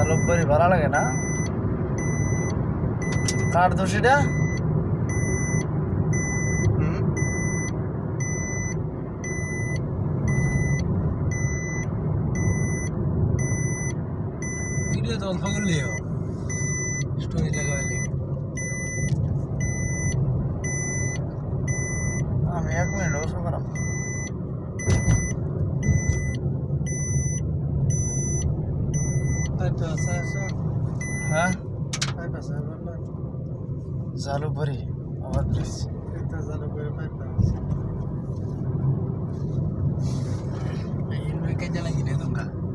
জালুকবাড়ি ভালো লাগে না? কার দোষীটা? ভিডিও তো অল্প করলেও স্টোরি লাগাবে লাগে। আমি 1 মিনিট বসে করাম। হ্যাঁ জালুকবাড়ি আবার প্লিজ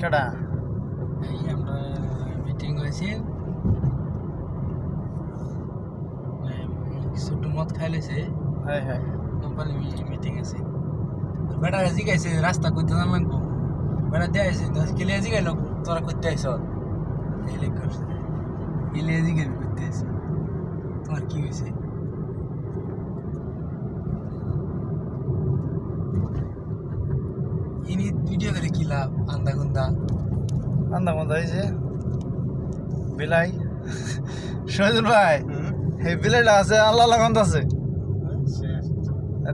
কেডা আমরা মিটিং হয়েছে, ছোট মদ খাইলেছে, হ্যাঁ হ্যাঁ কোম্পানি মিটিং আছে। বেটা জিগাইছে রাস্তা করতে না লাগবো, বেটা দেয়াইছে কেলে জিগাইল তোরা করতে আইস এলে জিগাইবি করতে আইস, তোমার কি হয়েছে? ইনি ভিডিও করে কি লাভ? আন্দা গুন্দা আন্দা মন্দা হয়েছে বিলাই শহীদুল ভাই এই বিলাইটা আছে আল্লাহ লাগান আছে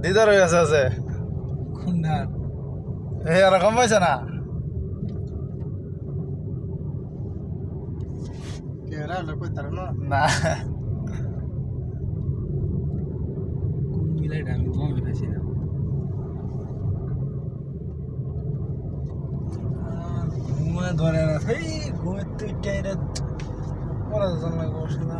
দিদার হয়ে আছে খুন্ডার এই আর কম পাইছে না না কোন মিলাইটা আমি কমে পাইছি না। ঘুমে ধরে না, সেই ঘুমের তুই টাইরে পড়া যাচ্ছে না।